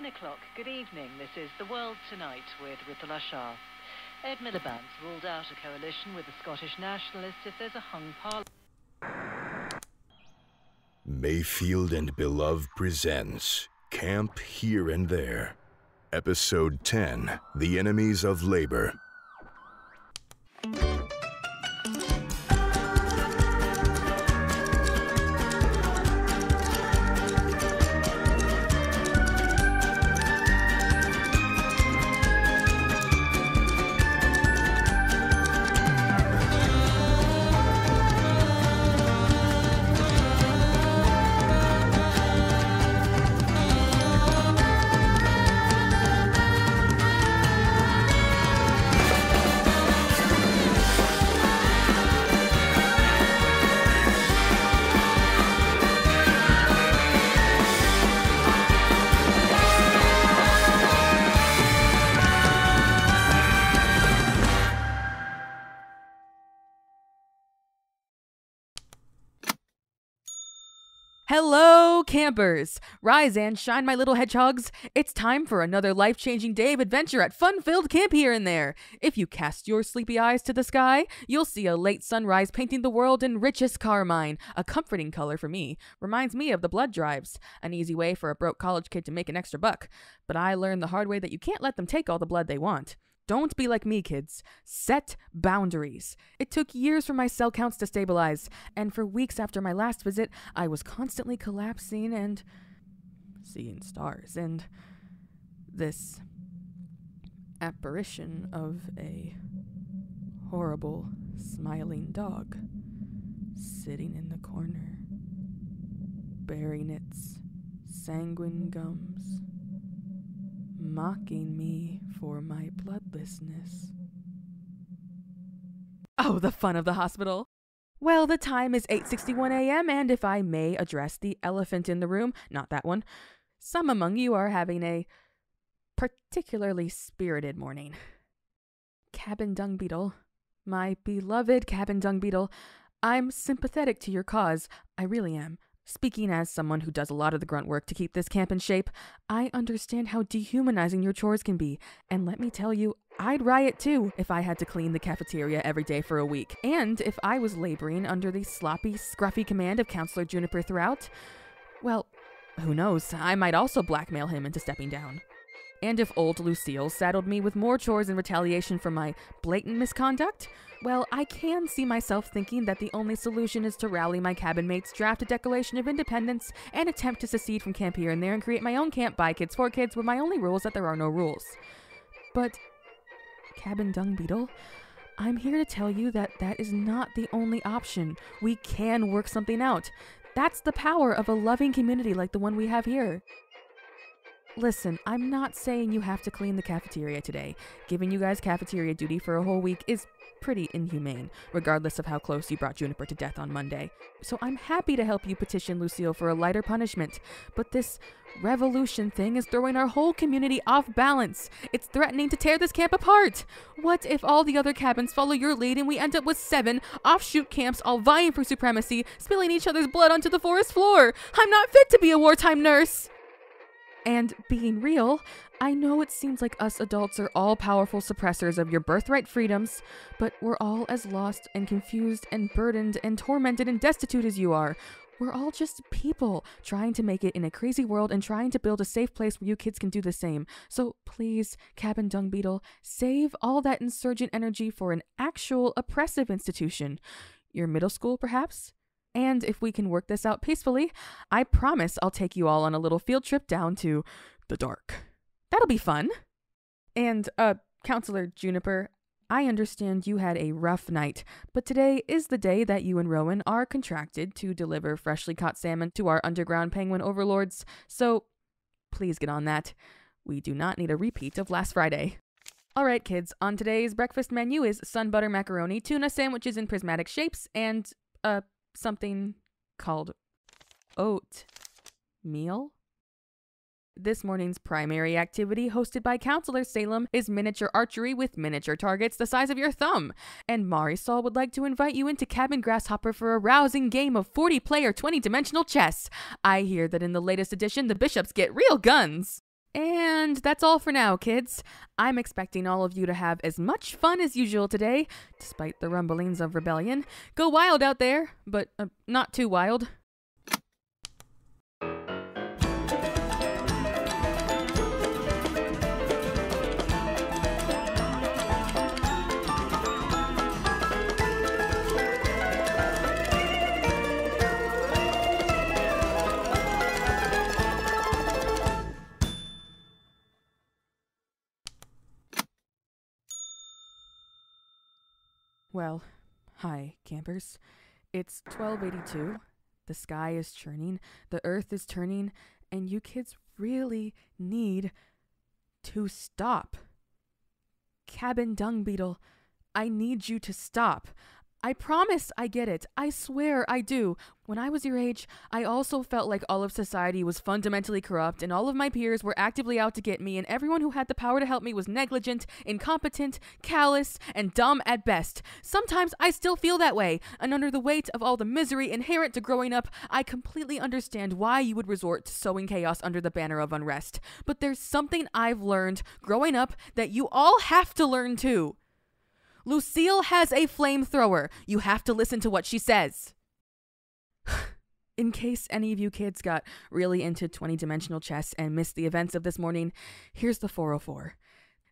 9 o'clock. Good evening. This is The World Tonight with Rithala Shah. Ed Miliband's ruled out a coalition with the Scottish nationalists if there's a hung parliament. Mayfield and Beloved presents Camp Here and There. Episode 10, The Enemies of Labor. Hello, campers! Rise and shine, my little hedgehogs! It's time for another life-changing day of adventure at fun-filled Camp Here and There. If you cast your sleepy eyes to the sky, you'll see a late sunrise painting the world in richest carmine, a comforting color for me. Reminds me of the blood drives, an easy way for a broke college kid to make an extra buck. But I learned the hard way that you can't let them take all the blood they want. Don't be like me, kids. Set boundaries. It took years for my cell counts to stabilize, and for weeks after my last visit, I was constantly collapsing and seeing stars, and this apparition of a horrible, smiling dog sitting in the corner, baring its sanguine gums, mocking me for my bloodlessness. Oh, the fun of the hospital. Well, the time is 8:61 a.m., and if I may address the elephant in the room, not that one, some among you are having a particularly spirited morning. Cabin dung beetle, my beloved cabin dung beetle, I'm sympathetic to your cause. I really am. Speaking as someone who does a lot of the grunt work to keep this camp in shape, I understand how dehumanizing your chores can be, and let me tell you, I'd riot too if I had to clean the cafeteria every day for a week. And if I was laboring under the sloppy, scruffy command of Counselor Juniper throughout, well, who knows, I might also blackmail him into stepping down. And if old Lucille saddled me with more chores in retaliation for my blatant misconduct, well, I can see myself thinking that the only solution is to rally my cabin mates, draft a Declaration of Independence, and attempt to secede from Camp Here and There and create my own camp by kids for kids where my only rule is that there are no rules. But, cabin dung beetle, I'm here to tell you that that is not the only option. We can work something out. That's the power of a loving community like the one we have here. Listen, I'm not saying you have to clean the cafeteria today. Giving you guys cafeteria duty for a whole week is pretty inhumane, regardless of how close you brought Juniper to death on Monday. So I'm happy to help you petition Lucille for a lighter punishment. But this revolution thing is throwing our whole community off balance. It's threatening to tear this camp apart. What if all the other cabins follow your lead and we end up with 7 offshoot camps all vying for supremacy, spilling each other's blood onto the forest floor? I'm not fit to be a wartime nurse. And being real, I know it seems like us adults are all powerful suppressors of your birthright freedoms, but we're all as lost and confused and burdened and tormented and destitute as you are. We're all just people trying to make it in a crazy world and trying to build a safe place where you kids can do the same. So please, cabin dung beetle, save all that insurgent energy for an actual oppressive institution. Your middle school, perhaps? And if we can work this out peacefully, I promise I'll take you all on a little field trip down to the dark. That'll be fun. And, Counselor Juniper, I understand you had a rough night, but today is the day that you and Rowan are contracted to deliver freshly caught salmon to our underground penguin overlords, so please get on that. We do not need a repeat of last Friday. All right, kids, on today's breakfast menu is sun butter macaroni, tuna sandwiches in prismatic shapes, and, something called oatmeal. This morning's primary activity, hosted by Counselor Salem, is miniature archery with miniature targets the size of your thumb. And Marisol would like to invite you into Cabin Grasshopper for a rousing game of 40-player 20-dimensional chess. I hear that in the latest edition, the bishops get real guns. And that's all for now, kids. I'm expecting all of you to have as much fun as usual today, despite the rumblings of rebellion. Go wild out there, but not too wild. Well, hi, campers. It's 1282. The sky is churning, the earth is turning, and you kids really need to stop. Cabin dung beetle, I need you to stop. I promise I get it. I swear I do. When I was your age, I also felt like all of society was fundamentally corrupt and all of my peers were actively out to get me, and everyone who had the power to help me was negligent, incompetent, callous, and dumb at best. Sometimes I still feel that way, and under the weight of all the misery inherent to growing up, I completely understand why you would resort to sowing chaos under the banner of unrest. But there's something I've learned growing up that you all have to learn too. Lucille has a flamethrower. You have to listen to what she says. In case any of you kids got really into 20-dimensional chess and missed the events of this morning, here's the 404.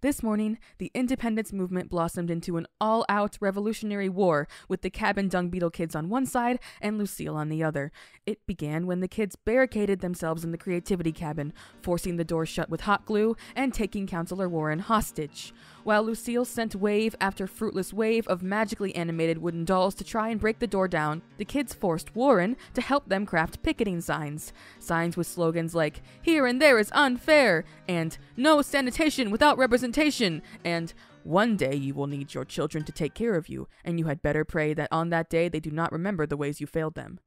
This morning, the independence movement blossomed into an all-out revolutionary war with the cabin dung beetle kids on one side and Lucille on the other. It began when the kids barricaded themselves in the creativity cabin, forcing the door shut with hot glue and taking Counselor Warren hostage. While Lucille sent wave after fruitless wave of magically animated wooden dolls to try and break the door down, the kids forced Warren to help them craft picketing signs. Signs with slogans like, "Here and there is unfair," and "No sanitation without representation," and "One day you will need your children to take care of you, and you had better pray that on that day they do not remember the ways you failed them."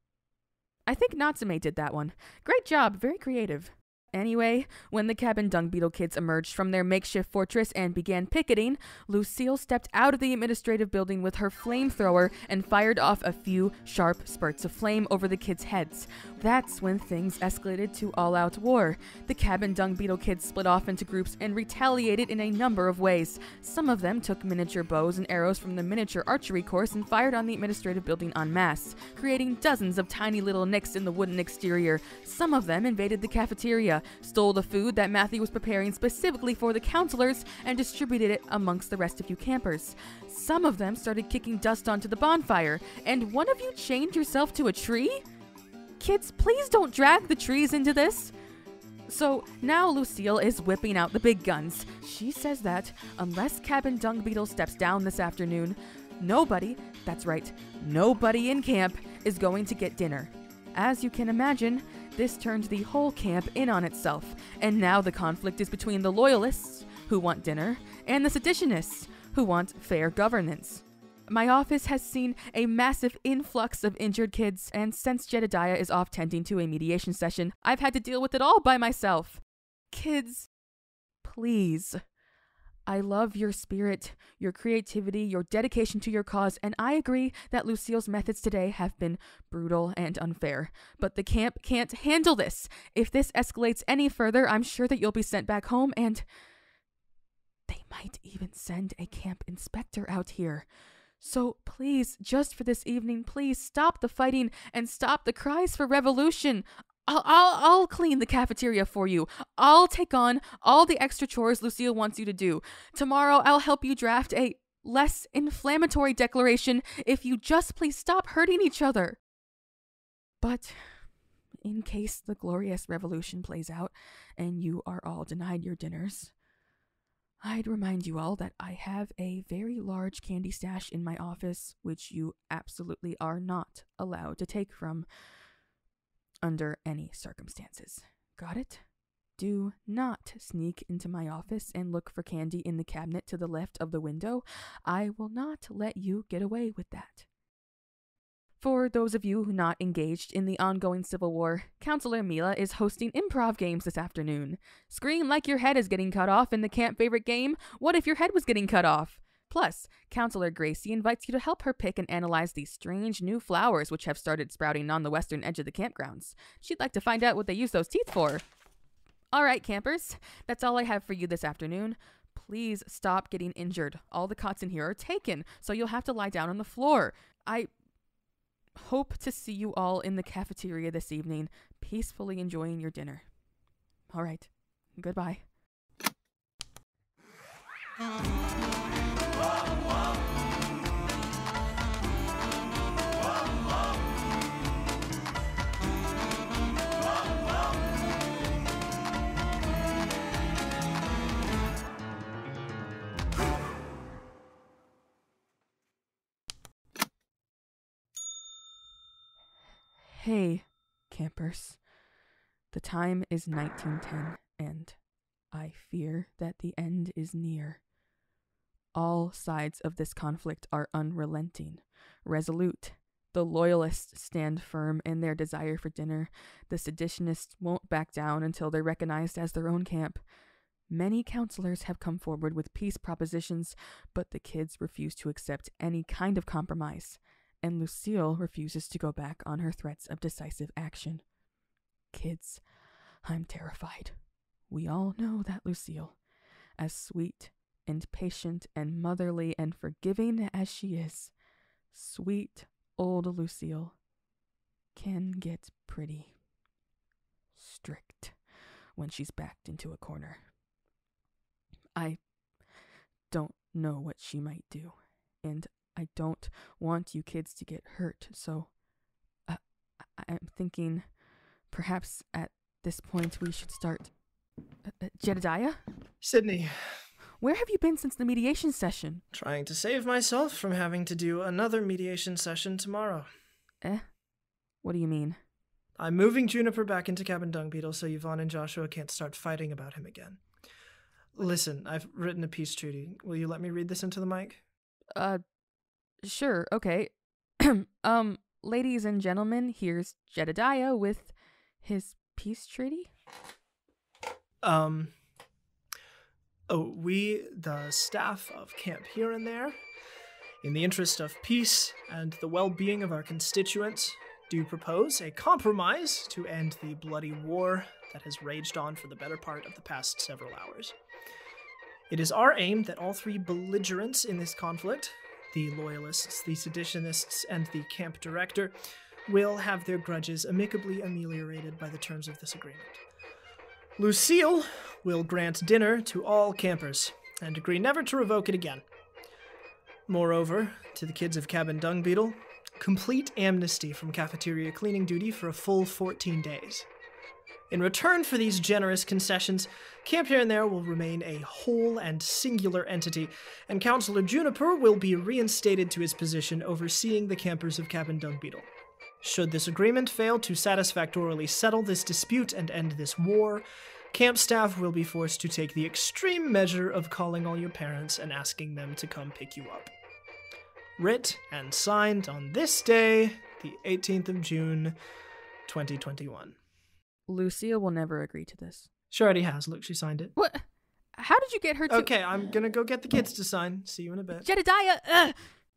I think Natsume did that one. Great job, very creative. Anyway, when the cabin dung beetle kids emerged from their makeshift fortress and began picketing, Lucille stepped out of the administrative building with her flamethrower and fired off a few sharp spurts of flame over the kids' heads. That's when things escalated to all-out war. The cabin dung beetle kids split off into groups and retaliated in a number of ways. Some of them took miniature bows and arrows from the miniature archery course and fired on the administrative building en masse, creating dozens of tiny little nicks in the wooden exterior. Some of them invaded the cafeteria, stole the food that Matthew was preparing specifically for the counselors, and distributed it amongst the rest of you campers. Some of them started kicking dust onto the bonfire, and one of you chained yourself to a tree? Kids, please don't drag the trees into this. So now Lucille is whipping out the big guns. She says that unless Cabin Dung Beetle steps down this afternoon, nobody, that's right, nobody in camp is going to get dinner. As you can imagine, this turned the whole camp in on itself, and now the conflict is between the loyalists, who want dinner, and the seditionists, who want fair governance. My office has seen a massive influx of injured kids, and since Jedediah is off tending to a mediation session, I've had to deal with it all by myself. Kids, please. I love your spirit, your creativity, your dedication to your cause, and I agree that Lucille's methods today have been brutal and unfair. But the camp can't handle this. If this escalates any further, I'm sure that you'll be sent back home, and they might even send a camp inspector out here. So please, just for this evening, please stop the fighting and stop the cries for revolution. I'll clean the cafeteria for you. I'll take on all the extra chores Lucille wants you to do. Tomorrow, I'll help you draft a less inflammatory declaration if you just please stop hurting each other. But in case the glorious revolution plays out and you are all denied your dinners, I'd remind you all that I have a very large candy stash in my office, which you absolutely are not allowed to take from under any circumstances. Got it? Do not sneak into my office and look for candy in the cabinet to the left of the window. I will not let you get away with that. For those of you not engaged in the ongoing civil war, Counselor Mila is hosting improv games this afternoon. Scream like your head is getting cut off in the camp favorite game, What If Your Head Was Getting Cut Off? Plus, Counselor Gracie invites you to help her pick and analyze these strange new flowers which have started sprouting on the western edge of the campgrounds. She'd like to find out what they use those teeth for. All right, campers, that's all I have for you this afternoon. Please stop getting injured. All the cots in here are taken, so you'll have to lie down on the floor. I hope to see you all in the cafeteria this evening, peacefully enjoying your dinner. All right, goodbye. Hey, campers. The time is 1910, and I fear that the end is near. All sides of this conflict are unrelenting, resolute. The loyalists stand firm in their desire for dinner. The seditionists won't back down until they're recognized as their own camp. Many counselors have come forward with peace propositions, but the kids refuse to accept any kind of compromise. And Lucille refuses to go back on her threats of decisive action. Kids, I'm terrified. We all know that Lucille, as sweet and patient and motherly and forgiving as she is, sweet old Lucille can get pretty strict when she's backed into a corner. I don't know what she might do, and I don't want you kids to get hurt, so I'm thinking perhaps at this point we should start. Jedediah? Sydney. Where have you been since the mediation session? Trying to save myself from having to do another mediation session tomorrow. What do you mean? I'm moving Juniper back into Cabin Dung Beetle so Yvonne and Joshua can't start fighting about him again. Listen, I've written a peace treaty. Will you let me read this into the mic? Sure, okay. Ladies and gentlemen, here's Jedediah with his peace treaty. We, the staff of Camp Here and There, in the interest of peace and the well-being of our constituents, do propose a compromise to end the bloody war that has raged on for the better part of the past several hours. It is our aim that all three belligerents in this conflict, the loyalists, the seditionists, and the camp director, will have their grudges amicably ameliorated by the terms of this agreement. Lucille will grant dinner to all campers and agree never to revoke it again. Moreover, to the kids of Cabin Dung Beetle, complete amnesty from cafeteria cleaning duty for a full 14 days. In return for these generous concessions, Camp Here and There will remain a whole and singular entity, and Counselor Juniper will be reinstated to his position overseeing the campers of Cabin Dung Beetle. Should this agreement fail to satisfactorily settle this dispute and end this war, camp staff will be forced to take the extreme measure of calling all your parents and asking them to come pick you up. Writ and signed on this day, the 18th of June, 2021. Lucille will never agree to this. She already has. Look, she signed it. What? How did you get her to... Okay, I'm gonna go get the kids to sign. See you in a bit. Jedediah! Ugh!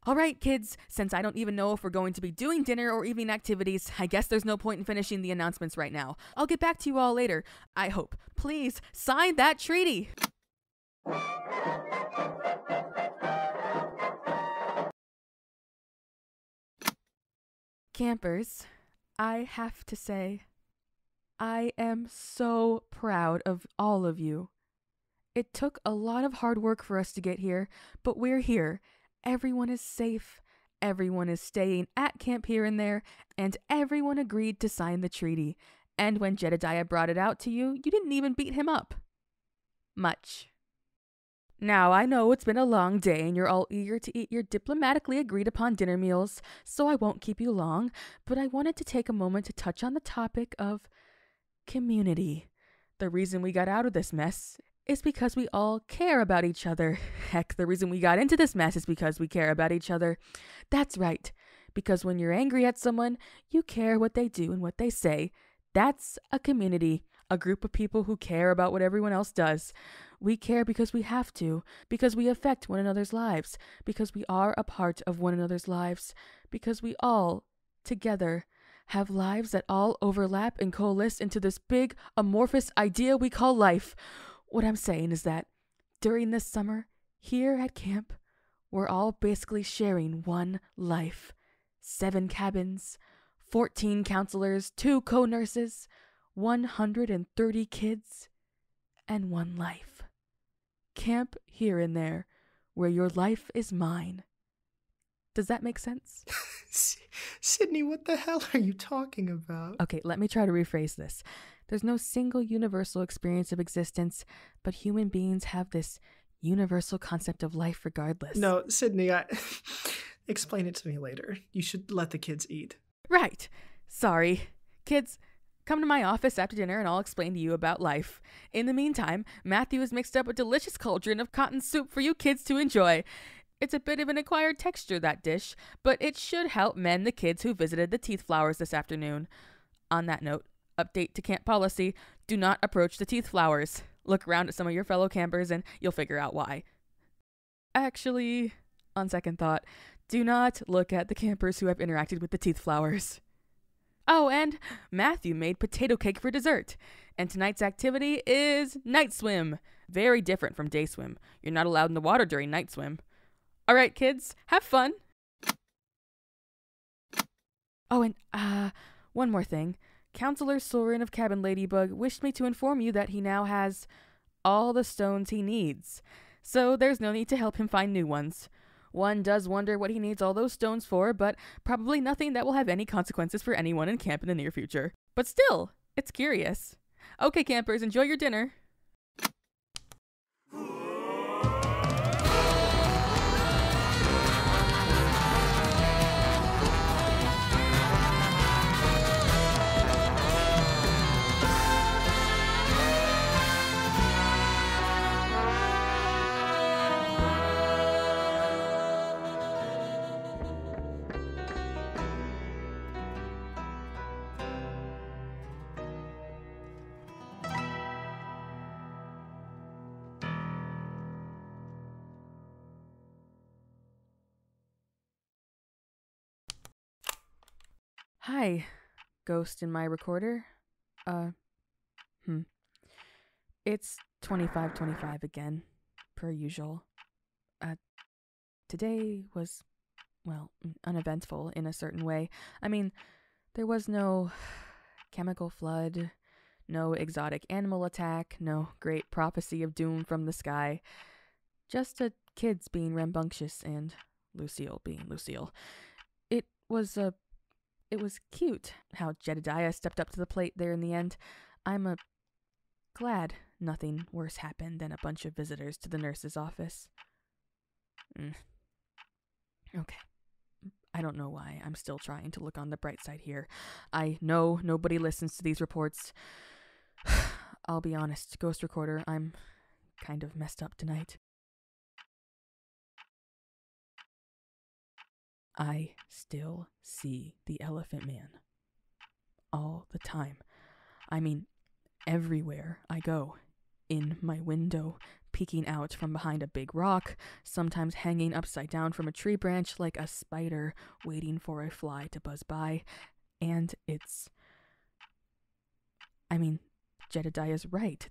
All right, kids, since I don't even know if we're going to be doing dinner or evening activities, I guess there's no point in finishing the announcements right now. I'll get back to you all later. I hope. Please, sign that treaty! Campers, I have to say, I am so proud of all of you. It took a lot of hard work for us to get here, but we're here. Everyone is safe, everyone is staying at Camp Here and There, and everyone agreed to sign the treaty. And when Jedediah brought it out to you, you didn't even beat him up. Much. Now, I know it's been a long day and you're all eager to eat your diplomatically agreed upon dinner meals, so I won't keep you long, but I wanted to take a moment to touch on the topic of community. The reason we got out of this mess is because we all care about each other. Heck, the reason we got into this mess is because we care about each other. That's right, because when you're angry at someone, you care what they do and what they say. That's a community, a group of people who care about what everyone else does. We care because we have to, because we affect one another's lives, because we are a part of one another's lives, because we all, together, have lives that all overlap and coalesce into this big, amorphous idea we call life. What I'm saying is that during this summer, here at camp, we're all basically sharing one life. 7 cabins, 14 counselors, 2 co-nurses, 130 kids, and one life. Camp here and there, where your life is mine. Does that make sense? Sydney, what the hell are you talking about? Okay, let me try to rephrase this. There's no single universal experience of existence, but human beings have this universal concept of life regardless. No, Sydney, explain it to me later. You should let the kids eat. Right. Sorry. Kids, come to my office after dinner and I'll explain to you about life. In the meantime, Matthew has mixed up a delicious cauldron of cotton soup for you kids to enjoy. It's a bit of an acquired texture, that dish, but it should help mend the kids who visited the teeth flowers this afternoon. On that note, update to camp policy: do not approach the teeth flowers. Look around at some of your fellow campers and you'll figure out why. Actually, on second thought, do not look at the campers who have interacted with the teeth flowers. Oh, and Matthew made potato cake for dessert. And tonight's activity is night swim. Very different from day swim. You're not allowed in the water during night swim. All right, kids, have fun. Oh, and one more thing. Counselor Soren of Cabin Ladybug wished me to inform you that he now has all the stones he needs. So there's no need to help him find new ones. One does wonder what he needs all those stones for, but probably nothing that will have any consequences for anyone in camp in the near future. But still, it's curious. Okay, campers, enjoy your dinner. Hi, ghost in my recorder. It's 2525 again, per usual. Today was, well, uneventful in a certain way. I mean, there was no chemical flood, no exotic animal attack, no great prophecy of doom from the sky. Just kids being rambunctious and Lucille being Lucille. It was cute how Jedediah stepped up to the plate there in the end. I'm glad nothing worse happened than a bunch of visitors to the nurse's office. Okay. I don't know why I'm still trying to look on the bright side here. I know nobody listens to these reports. I'll be honest, Ghost Recorder, I'm kind of messed up tonight. I still see the Elephant Man. All the time. I mean, everywhere I go. In my window, peeking out from behind a big rock, sometimes hanging upside down from a tree branch like a spider waiting for a fly to buzz by. And Jedediah's right.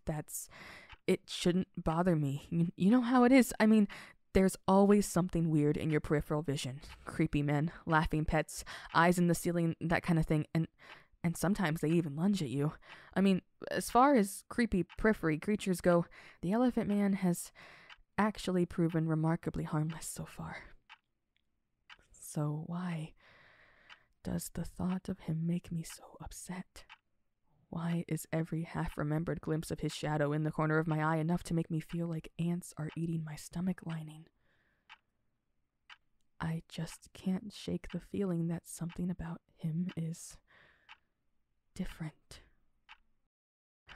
It shouldn't bother me. You know how it is. I mean, there's always something weird in your peripheral vision. Creepy men, laughing pets, eyes in the ceiling, that kind of thing. And sometimes they even lunge at you. I mean, as far as creepy periphery creatures go, the Elephant Man has actually proven remarkably harmless so far. So why does the thought of him make me so upset? Why is every half-remembered glimpse of his shadow in the corner of my eye enough to make me feel like ants are eating my stomach lining? I just can't shake the feeling that something about him is different.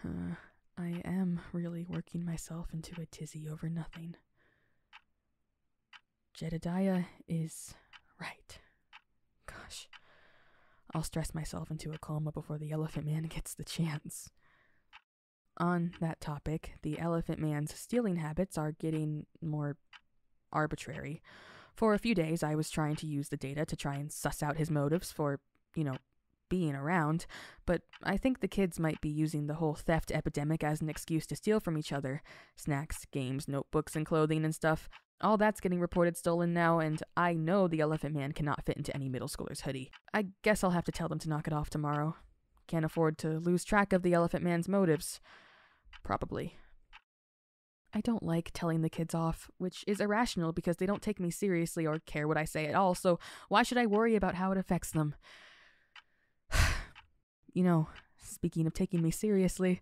I am really working myself into a tizzy over nothing. Jedediah is right. Gosh, I'll stress myself into a coma before the Elephant Man gets the chance. On that topic, the Elephant Man's stealing habits are getting more arbitrary. For a few days, I was trying to use the data to try and suss out his motives for, being around, but I think the kids might be using the whole theft epidemic as an excuse to steal from each other. Snacks, games, notebooks, and clothing and stuff. All that's getting reported stolen now, and I know the Elephant Man cannot fit into any middle schooler's hoodie. I guess I'll have to tell them to knock it off tomorrow. Can't afford to lose track of the Elephant Man's motives. Probably. I don't like telling the kids off, which is irrational because they don't take me seriously or care what I say at all, so why should I worry about how it affects them? You know, speaking of taking me seriously,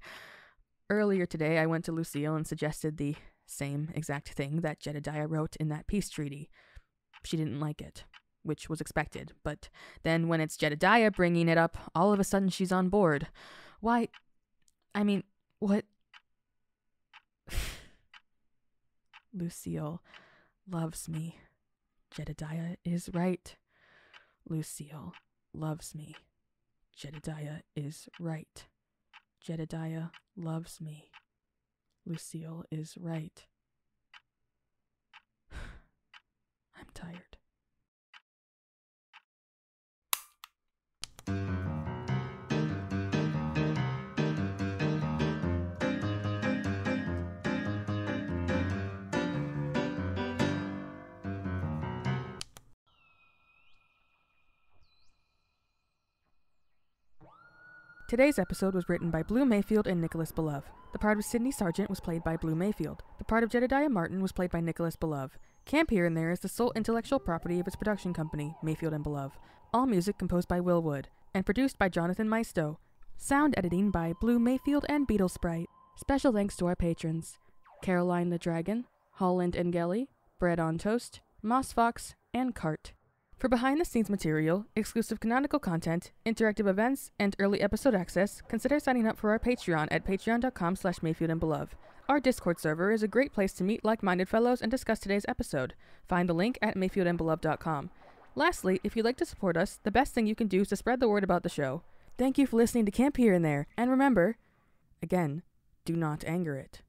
earlier today I went to Lucille and suggested the same exact thing that Jedediah wrote in that peace treaty. She didn't like it, which was expected, but then when it's Jedediah bringing it up, all of a sudden she's on board. Why? I mean, what? Lucille loves me. Jedediah is right. Lucille loves me. Jedediah is right. Jedediah loves me. Lucille is right. I'm tired. Today's episode was written by Blue Mayfield and Nicholas Belove. The part of Sidney Sargent was played by Blue Mayfield. The part of Jedediah Martin was played by Nicholas Belove. Camp Here and There is the sole intellectual property of its production company, Mayfield and Belove. All music composed by Will Wood, and produced by Jonathan Maisto. Sound editing by Blue Mayfield and Beetle Sprite. Special thanks to our patrons: Caroline the Dragon, Holland and Gelly, Bread on Toast, Moss Fox, and Cart. For behind-the-scenes material, exclusive canonical content, interactive events, and early episode access, consider signing up for our Patreon at patreon.com/MayfieldandBelove. Our Discord server is a great place to meet like-minded fellows and discuss today's episode. Find the link at mayfieldandbelove.com. Lastly, if you'd like to support us, the best thing you can do is to spread the word about the show. Thank you for listening to Camp Here and There, and remember, again, do not anger it.